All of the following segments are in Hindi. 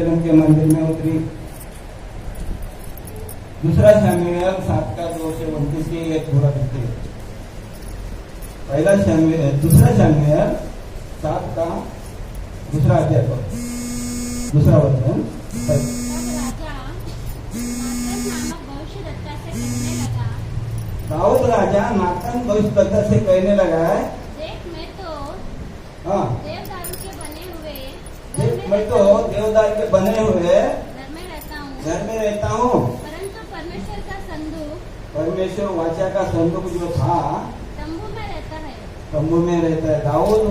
यरूशलेम के मंदिर में उतरी। दूसरा शमूएल 7 का 2 से 29 की एक थोड़ा देखते हैं। दूसरा शमूएल 7 का दूसरा अध्याय पर दूसरा वचन। दाऊद राजा नातन भविष्यद्वक्ता से कहने लगा है, देख मैं तो हाँ देवदारू के बने हुए मैं तो देवदार के बने हुए घर में रहता हूँ, परंतु परमेश्वर का संदूक परमेश्वर वाचा का संदूक जो था तंबू में रहता है। तंबू में रहता है। दाऊद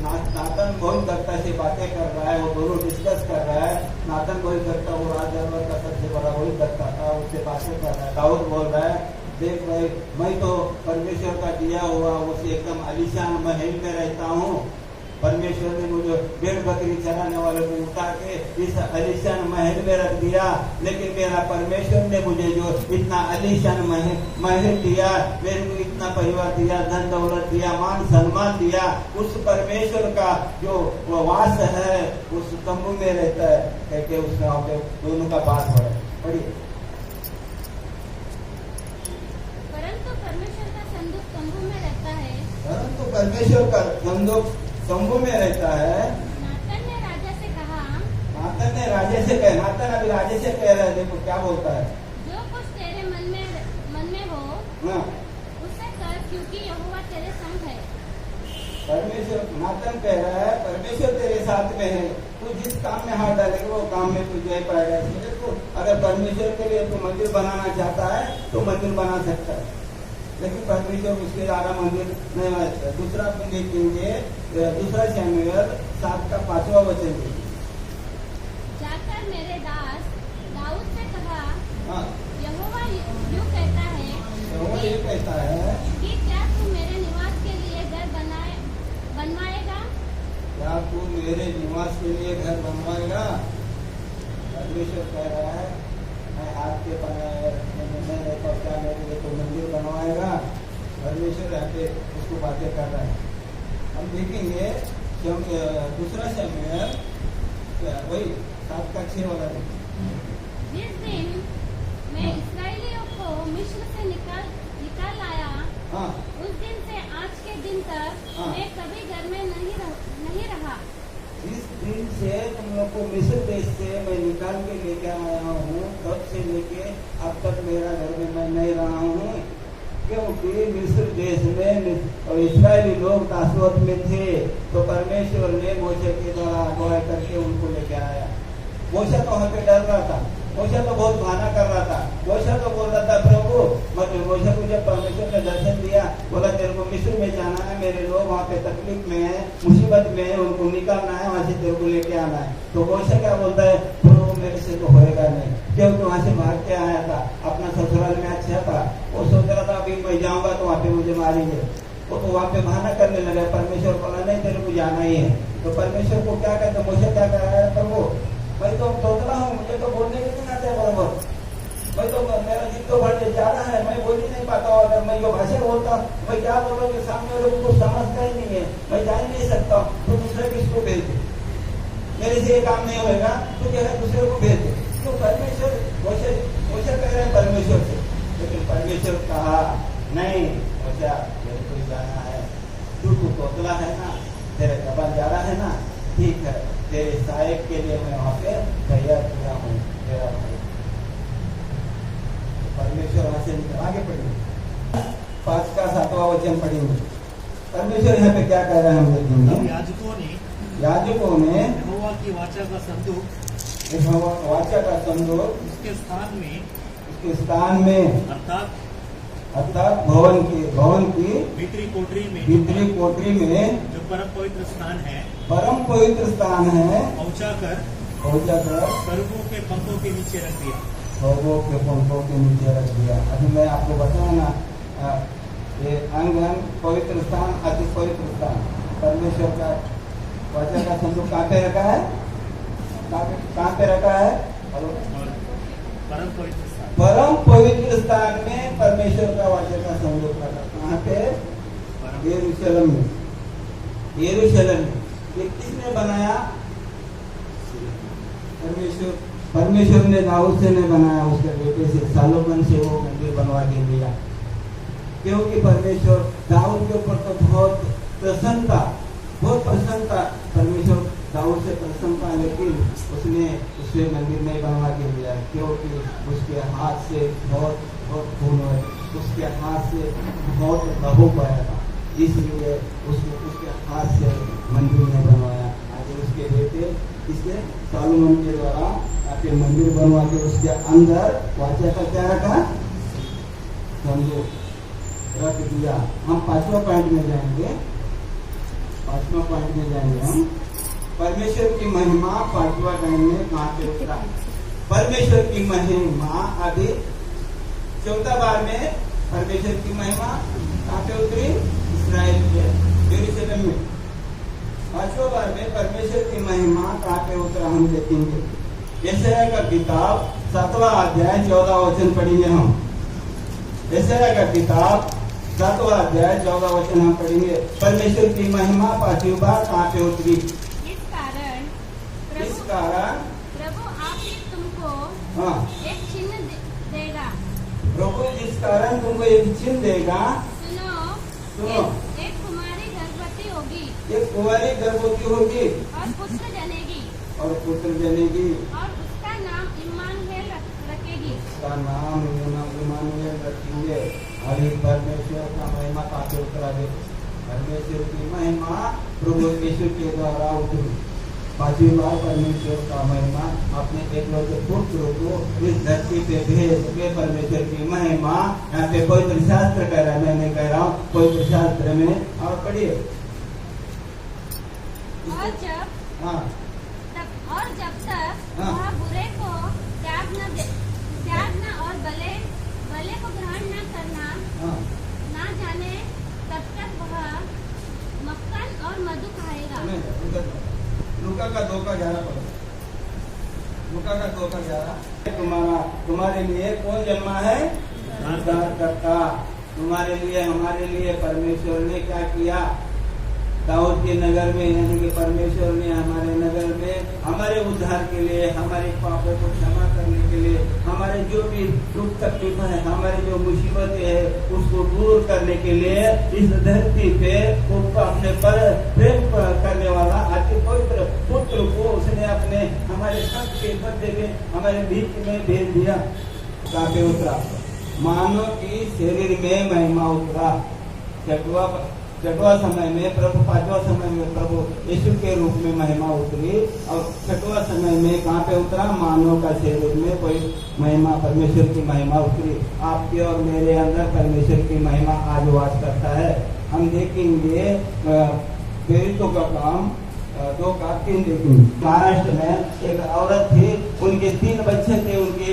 नातन भविष्यद्वक्ता से बातें कर रहा है, वो दोनों डिस्कस कर रहा है। नातन भविष्यद्वक्ता वो राजा का सबसे बड़ा भविष्यद्वक्ता था, उससे बातें कर रहा है। दाऊद बोल रहा है, देख भाई मैं तो परमेश्वर का दिया हुआ उस एकदम आलीशान महल में रहता हूँ। परमेश्वर ने मुझे भेड़ बकरी चराने वाले को उठा के इस आलीशान महल में रख दिया, लेकिन मेरा परमेश्वर ने मुझे जो इतना आलीशान महल दिया, मेरे को इतना परिवार दिया, धन दौलत दिया, मान सम्मान दिया, उस परमेश्वर का जो वास है उस तंबू में रहता है। कहते उसका दोनों का बात हो रहा है। पढ़िए। परमेश्वर का संदूक तंबू में रहता है, परंतु परमेश्वर का संदूक तंबू में रहता है। नातन ने राजा से कहा, नातन ने राजे से कहा, नातन अभी राजे से कह रहा है, देखो क्या बोलता है, जो कुछ तेरे मन में हो हाँ उसे कर, क्योंकि यहोवा तेरे संग है। परमेश्वर नातन कह रहा है परमेश्वर तेरे साथ में है, तू जिस काम में हाथ डालेगा वो काम में तू जय पाएगा। इसलिए तू अगर परमेश्वर के लिए तू मंदिर बनाना चाहता है तो मंदिर बना सकता है, लेकिन परमेश्वर उसके द्वारा मंदिर नहीं बना सकता। दूसरा अपन देखेंगे, दूसरा शमूएल 7 का 5वां वचन। जाकर मेरे दास दाऊद से कहा, हाँ यहोवा यूं कहता है वो ये कहता है कि क्या तू मेरे निवास के लिए घर बनवाएगा? क्या तू मेरे निवास के लिए घर बनवाएगा? परमेश्वर कह रहा है मैं हाथ के बनाए क्या मेरे लिए तो मंदिर बनवाएगा। परमेश्वर यहाँ पे उसको बातें कर रहा है। हम देखेंगे दूसरा शमूएल वही 7 का 6 वाला देखेंगे। जिस दिन मैं इस्राएलियों को मिस्र से निकाल लाया, हाँ उस दिन से आज के दिन तक हाँ। मैं कभी घर में नहीं रहा। जिस दिन से तुम लोग को मिस्र देश से मैं निकाल के लेके आया हूँ, तब से लेके अब तक मेरा घर में मैं नहीं रहा हूँ, क्योंकि मिस्र देश में और इस्राएली लोग दासवत में थे। तो परमेश्वर ने मोशे के द्वारा अगुवाई करके उनको लेके आया। मोशे तो वहाँ पे डर रहा था, मोशे तो बहुत बहाना कर रहा था। मोशे तो बोल रहा था प्रभु मतलब मोशे को जब परमेश्वर ने दर्शन दिया, बोला तेरे को मिस्र में जाना है, मेरे लोग वहाँ पे तकलीफ में है, मुसीबत में है, उनको निकालना है, वहाँ से तेरे को लेके आना है। तो मोशे क्या बोलता है, प्रभु मेरे से तो होएगा नहीं, क्योंकि वहाँ से भाग के आया था, अपना ससुराल में अच्छा था, वो सोच रहा था अभी मैं जाऊंगा तो वहाँ पे मुझे मारेंगे। वो तो वहाँ पे बहाना करने लगा। परमेश्वर बोला नहीं तेरे को जाना ही है। तो परमेश्वर को क्या कहते, मोशे क्या कह रहा है, प्रभु मैं तो तोतला हूँ, मुझे तो बोलने भी नहीं आता है बराबर, मैं तो मेरा जिद तो बढ़ ज्यादा है, मैं बोल ही नहीं पाता। अगर मैं जो भाषा बोलता मैं क्या बोलूँ कि सामने वाले को समझता ही नहीं है, मैं जा ही नहीं सकता। तो दूसरे किसको भेज दे, मेरे से ये काम नहीं होगा तो क्या है दूसरे को भेज दे। तो परमेश्वर मोशे कह रहे हैं परमेश्वर से, लेकिन परमेश्वर कहा नहीं मोशे मेरे को जाना है, तू तोतला है ना, तेरा जबान जा रहा है ना, ठीक है तेरे सहायक के लिए मैं वहाँ पे तैयार किया हूँ तेरा भाई। परमेश्वर वहां से निकल आगे पढ़ेंगे 5 का 7वां वचन पढ़ेंगे। परमेश्वर यहाँ पे क्या कह रहे हैं हम देखेंगे। याजकों ने यहोवा की वाचा का संदूक वाचा का संदूक उसके स्थान में अर्थात भवन की भीतरी कोठरी में जो परम पवित्र स्थान है पहुँचा कर सर्वों के पंखों के नीचे रख दिया। सर्वों के पंखों के नीचे रख दिया। अभी मैं आपको बताऊँ ना, ये अंग पवित्र स्थान, अति पवित्र स्थान, परमेश्वर का वाचा का संदूक कहाँ पे रखा है, कहाँ पे रखा है, परम पवित्र स्थान में परमेश्वर का वाचा का संदूक रखा। कहाँ पे, यरूशलेम में। ये किसने बनाया, परमेश्वर ने दाऊद से नहीं बनाया, उसके बेटे से सालोमन से वो मंदिर बनवा के दिया, क्योंकि परमेश्वर दाऊद के ऊपर तो बहुत प्रसन्न था। परमेश्वर दाऊद से प्रसन्न था, लेकिन उसने उसे मंदिर नहीं बनवा के दिया, क्योंकि उसके हाथ से बहुत खून हुआ, उसके हाथ से बहुत लहू बहा था, इसलिए उसके हाथ से मंदिर नहीं बनवाया। आगे उसके बेटे इसके सालोमन के द्वारा आके मंदिर बनवा के उसके अंदर वाचा का क्या रखा, समझो, रख दिया। हम 5वां पॉइंट में जाएंगे, 5वां पॉइंट में जाएंगे हम। परमेश्वर की महिमा 5वां पॉइंट में कहाँ पे उतरा? परमेश्वर की महिमा अभी 14 बार में परमेश्वर की महिमा कहाँ पे उतरी? इस्राएल के यरूशलेम में। 5वां बार में परमेश्वर की महिमा कहाँ पे उतरा हम देखेंगे। यशायाह का किताब 7वां अध्याय 14 वचन पढ़ेंगे हम। यशायाह का किताब 7वां अध्याय 14 वचन हम पढ़ेंगे। परमेश्वर की महिमा 5वीं बार कहाँ पे उतरी? इस कारण प्रभु आप ही तुमको हाँ, एक चिन्ह देगा। प्रभु जिस कारण तुमको एक चिन्ह देगा। सुनो, एक कुमारी गर्भवती होगी, एक कुंवारी गर्भवती होगी और पुत्र जनेगी, और पुत्र जनेगी, और उसका नाम इम्मानुएल रखेगी। उसका नाम इम्मानुएल रखेंगे। अभी परमेश्वर का महिमा काफी उतरा है। परमेश्वर की महिमा प्रभु यीशु के द्वारा उतरी। 5वीं बार परमेश्वर का महिमा अपने एकलौते पुत्र को इस धरती पे भेज के परमेश्वर की महिमा यहाँ पे पवित्र शास्त्र कह रहा है, मैं नहीं कह रहा हूँ, पवित्र शास्त्र में। और पढ़िए। और जब तक वह बुरे को त्यागना और भले को ग्रहण न करना ना जाने, तब तक वह मक्खन और मधु खाएगा। लूका का 2:11 पढ़ो। लूका का 2:11। तुम्हारे लिए कौन जन्मा है? उद्धारकर्ता। तुम्हारे लिए, हमारे लिए परमेश्वर ने क्या किया? दाऊद के नगर में, यानी कि परमेश्वर ने हमारे नगर में हमारे उद्धार के लिए, हमारे पापों को क्षमा करने के लिए, हमारे जो भी दुख तकलीफ है, हमारे जो मुसीबतें है, उसको दूर करने के लिए इस धरती पे उसको अपने पर प्रेम करने वाला अति पवित्र पुत्र को उसने अपने हमारे सब के बदले में हमारे बीच में भेज दिया। काफी उतरा, मानव की शरीर में महिमा उतरा। छठवां समय में प्रभु, 5वां समय में प्रभु यीशु के रूप में महिमा उतरी, और 6वां समय में कहाँ पे उतरा? मानव का शरीर में कोई महिमा, परमेश्वर की महिमा उतरी। आपके और मेरे अंदर परमेश्वर की महिमा आज वास करता है। हम देखेंगे प्रेरितों का काम 2:3 देखेंगे। महाराष्ट्र में एक औरत थी, उनके 3 बच्चे थे। उनके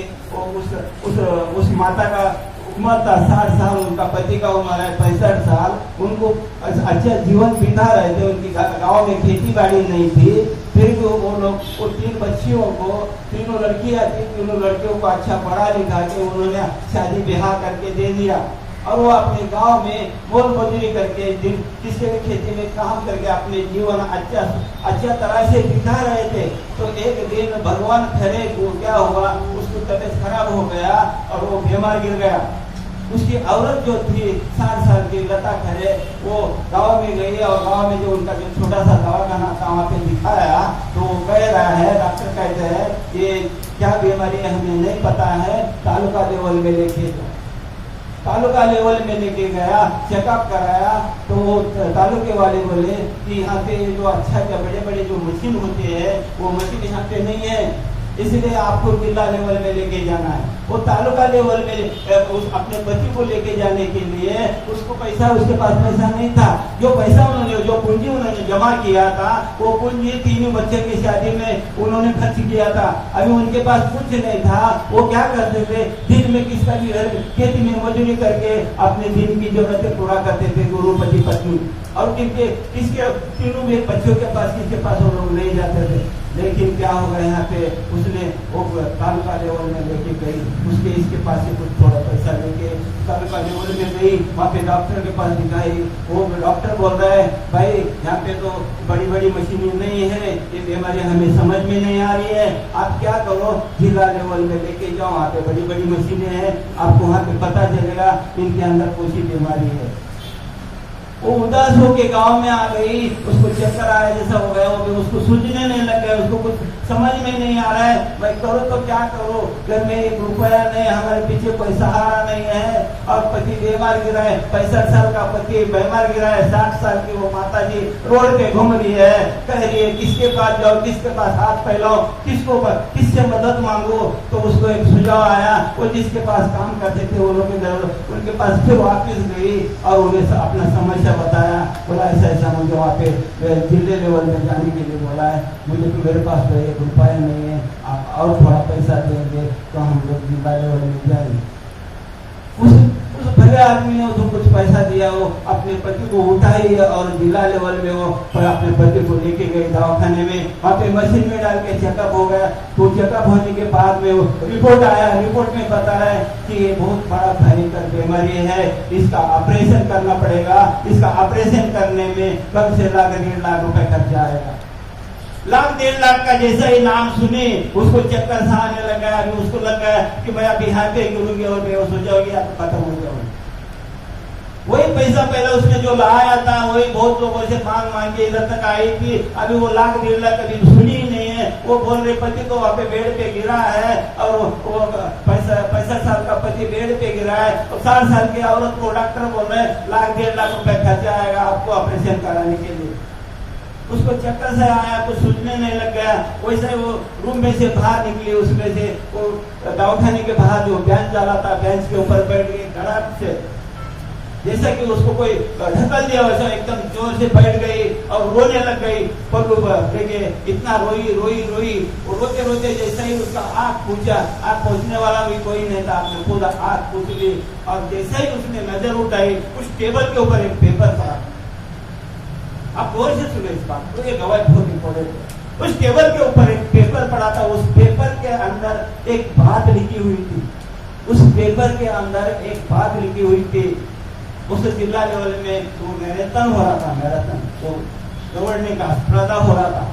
उस माता का उम्र था 60 साल, उनका पति का उम्र है 65 साल। उनको अच्छा जीवन बिता रहे थे। उनकी गांव में खेती बाड़ी नहीं थी, फिर भी वो लोग वो 3 बच्चियों को, 3 लड़कियां थी, 3 लड़कियों को अच्छा पढ़ा लिखा के उन्होंने शादी ब्याह करके दे दिया। और वो अपने गांव में मोल मजूरी करके, किसी भी खेती में काम करके अपने जीवन अच्छा तरह से बिता रहे थे। तो एक दिन भगवान खरे को क्या हुआ, उसको तबीयत खराब हो गया और वो बीमार गिर गया। उसकी औरत जो थी 60 साल की लता खरे, वो गांव में गई और गांव में जो उनका जो छोटा सा दवाखाना था वहाँ पे दिखाया। तो वो कह रहा है, डॉक्टर कहते हैं ये क्या बीमारी है हमें नहीं पता है, तालुका लेवल में लेके तालुका लेवल में लेके गया, चेकअप कराया। तो वो तालुके वाले बोले कि यहाँ पे जो अच्छा बड़े बड़े जो मशीन होते हैं वो मशीन यहाँ पे नहीं है, इसलिए आपको जिला लेवल में लेके जाना है। वो तालुका लेवल में अपने पति को लेके जाने के लिए उसको पैसा, उसके पास पैसा नहीं था। जो पैसा उन्होंने, जो पूंजी उन्होंने जमा किया था, वो पूंजी 3 बच्चे की शादी में उन्होंने खर्च किया था। अभी उनके पास कुछ नहीं था। वो क्या करते थे, दिन में किसका भी खेती में मजदूरी करके अपने दिन की जरूरतें पूरा करते थे, गुरु पति पत्नी। और किसके 3 बच्चों के पास, किसके पास वो लोग नहीं जाते थे। लेकिन क्या होगा यहाँ पे उसने वो तालुका लेवल में लेके गई, उसके इसके पास से कुछ थोड़ा पैसा लेके तालुका लेवल में गई, वहाँ पे डॉक्टर के पास दिखाई। वो डॉक्टर बोल रहा है भाई यहाँ पे तो बड़ी बड़ी मशीनें नहीं है, ये बीमारी हमें समझ में नहीं आ रही है, आप क्या करो जिला लेवल में लेके जाओ, वहाँ पे बड़ी बड़ी मशीनें हैं, आपको वहाँ पे पता चलेगा इनके अंदर कौन सी बीमारी है। वो उदास होके गांव में आ गई, उसको चक्कर आया जैसा हो गया, वो उसको सूझने नहीं लग गया, उसको कुछ समझ में नहीं आ रहा है भाई करो तो क्या करो, घर में 1 रुपया नहीं, हमारे पीछे कोई सहारा नहीं है, और पति बीमार गिरा है, 65 साल का पति बीमार गिरा है, 60 साल की वो माता जी रोड पे घूम रही है, कह रही है किसके पास जाओ, किसके पास हाथ फैलाओ, किससे मदद मांगो। तो उसको एक सुझाव आया, वो जिसके पास काम करते थे वो लोग उनके पास फिर वापिस गई और उन्हें अपना समस्या बताया, बोला ऐसा ऐसा मुझे वहाँ पे जिले लेवल में जाने के लिए बोला है, मुझे तो मेरे पास तो 1 रुपया नहीं है, आप और थोड़ा पैसा देंगे तो हम लोग जिला लेवल में जाएंगे। उस भले आदमी ने उसको कुछ पैसा दिया, वो अपने पति को उठाई और जिला लेवल में वो अपने पति को लेके गए दवाखाने में, वहाँ पे मशीन में डाल के चेकअप हो गया। तो चेकअप होने के बाद में वो रिपोर्ट आया, रिपोर्ट में बता रहा है कि ये बहुत बड़ा भयंकर बीमारी है, इसका ऑपरेशन करना पड़ेगा, इसका ऑपरेशन करने में कम से 1,00,000-1.5 लाख रुपए खर्चा आएगा। 1,00,000-1.5 लाख का जैसा ही नाम सुने उसको चक्कर सा आने लगा, अभी उसको लगा कि मैं अभी यहाँ पे गिरूंगी और बेहोश हो जाओगी, आप खत्म हो जाओगे। वही पैसा पहले उसने जो लाया था वही बहुत लोगों से मांग के इधर तक आई थी, अभी वो 1,00,000-1.5 लाख कभी सुनी ही नहीं है। वो बोल रहे पति तो वहाँ पे बेड पे गिरा है, और वो 65 साल का पति बेड पे गिरा है, और 60 साल की औरत को डॉक्टर बोल रहे 1,00,000-1.5 लाख रुपए खर्चा आएगा आपको ऑपरेशन कराने के लिए। उसको चक्कर से आया, कुछ सोचने नहीं लग गया, वैसे वो रूम में से बाहर निकली, उसमें से वो दवाखाने के बाहर जो बेंच डाला था, बेंच के ऊपर बैठ गई धड़ाक से, जैसा कि उसको कोई ढकल दिया वैसा एकदम जोर से बैठ गई और रोने लग गई। पल्लू लेके इतना रोई रोई रोई, वो रोते रोते जैसा ही उसका आँख पूछा, आँख पूछने वाला भी कोई नहीं था, आपने खुद आँख पूछ ली, और जैसा ही उसने नजर उठाई उस टेबल के ऊपर एक पेपर था। आप गौर से सुने इस बात को, ये गवाही बहुत इंपॉर्टेंट। उस टेबल के ऊपर एक पेपर पड़ा था, उस पेपर के अंदर एक बात लिखी हुई थी, उस पेपर के अंदर एक बात लिखी हुई थी। उस जिला लेवल में वो मैराथन हो रहा था, मैराथन तो दौड़ने का स्पर्धा हो रहा था,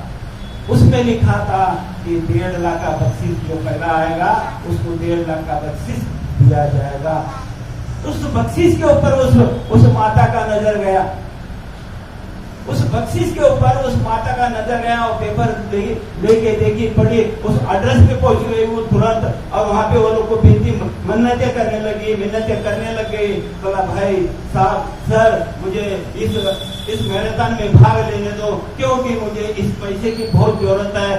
उसमें लिखा था कि 1.5 लाख का बख्शीश जो पहला आएगा उसको 1.5 लाख का बख्शीश दिया जाएगा। उस बख्शीश के ऊपर उस माता का नजर गया, उस बख्शीश के ऊपर उस माता का नजर गया, और पेपर लेके देखी पड़ी, उस एड्रेस पे पहुंच गई वो तुरंत, और वहाँ पे वो लोग को बेनती मिन्नतें करने लग गई। बोला भाई साहब सर मुझे इस मैराथन में भाग लेने दो, क्योंकि मुझे इस पैसे की बहुत जरूरत है,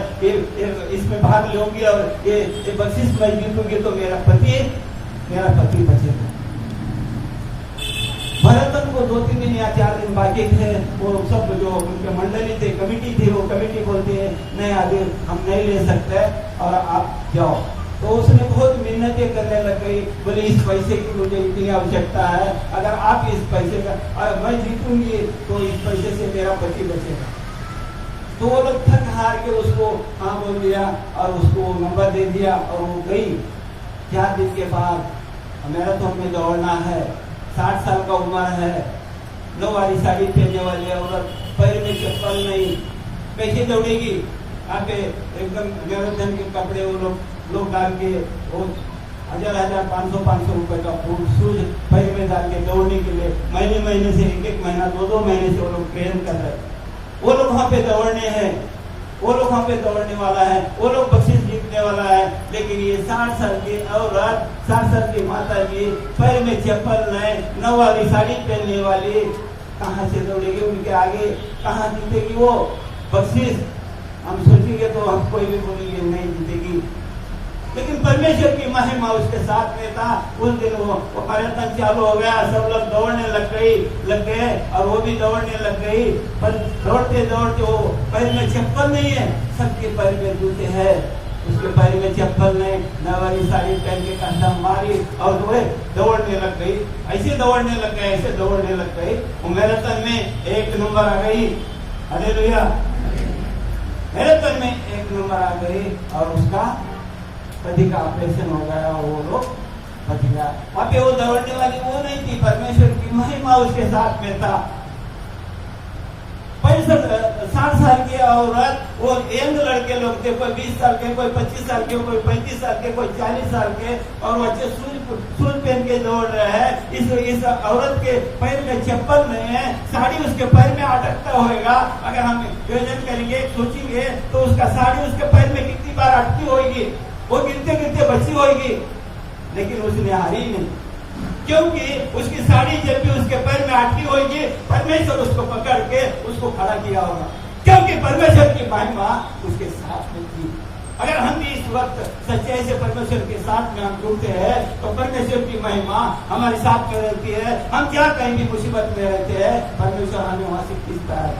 इसमें भाग लूंगी और ये बख्शीश मैं जीतूंगी तो मेरा पति बचेगा। मैराथन को 2-3 दिन या 4 दिन बाकी थे, वो सब जो उनके मंडली थे, कमेटी थी, वो कमेटी बोलती है नहीं अभी हम नहीं ले सकते और आप जाओ। तो उसने बहुत मिन्नतें करने लग गई, बोले इस पैसे की मुझे इतनी आवश्यकता है, अगर आप इस पैसे का मैं जीतूंगी तो इस पैसे से मेरा पति बचेगा। तो वो लोग थक हार के उसको हाँ बोल दिया और उसको नंबर दे दिया, और वो गई। 4 दिन के बाद मैराथन में दौड़ना है, 60 साल का उम्र है, 9 वाली साड़ी पहनने वाली औरत, पैर में चप्पल नहीं, कैसे दौड़ेगी? यहाँ पे एकदम मैराथन के कपड़े वो लोग डाल के वो 1000 500 रुपए का शूज पैर में डाल के दौड़ने के लिए महीने से 1 महीना 2 महीने से वो लोग ट्रेन कर रहे हैं। वो लोग वहाँ पे दौड़ने हैं, वो लोग वहाँ पे दौड़ने वाला है, वो लोग बख्शीश जीतने वाला है, लेकिन ये 60 साल की औरत, 60 साल की माता जी पैर में चप्पल नहीं, 9 वाली साड़ी पहनने वाली, कहाँ से दौड़ेगी? उनके आगे कहाँ जीतेगी वो बख्शीश? हम सोचेंगे तो हम कोई भी बोलेंगे नहीं जीतेगी, लेकिन परमेश्वर की महिमा उसके साथ में था। उस दिन वो मैराथन चालू हो गया, सब लोग दौड़ने लग गए और वो भी दौड़ने लग गई, पर दौड़ते दौड़ते वो पैर में चप्पल नहीं है, सबके पैर में जूते हैं, उसके पैर में चप्पल नहीं, नवारी साड़ी पहन के कदम मारी और दौड़ने लग गई। ऐसे दौड़ने लग गई वो मैराथन में 1 नंबर आ गई। हालेलुया। मेरे पैर में 1 नंबर आ गई और उसका पति का ऑपरेशन हो गया, वो लोग बच गया। वहां पे वो दौड़ने वाली वो नहीं थी, परमेश्वर की महिमा उसके साथ में था। 60 साल की औरत, वो यंग लड़के लोग थे, कोई 20 साल के, कोई 25 साल के, कोई 35 साल के, कोई 40 साल के, और बच्चे शूज पहन के दौड़ रहे हैं। इस औरत के पैर में चप्पल नहीं है, साड़ी उसके पैर में अटकता होगा। अगर हम योजन करेंगे, सोचेंगे तो उसका साड़ी उसके पैर में कितनी बार अटकी होगी, वो गिरते गिरते बची होगी, लेकिन उसने हारी नहीं, क्योंकि उसकी साड़ी जब भी उसके पैर में अटकी होगी, परमेश्वर उसको पकड़ के उसको खड़ा किया होगा, क्योंकि परमेश्वर की महिमा उसके साथ में थी। अगर हम भी इस वक्त सच्चाई से परमेश्वर के साथ में हम जुड़ते हैं, तो परमेश्वर की महिमा हमारे साथ में रहती है। हम क्या कहीं भी मुसीबत में रहते हैं, परमेश्वर हमें वहां से खींचता है।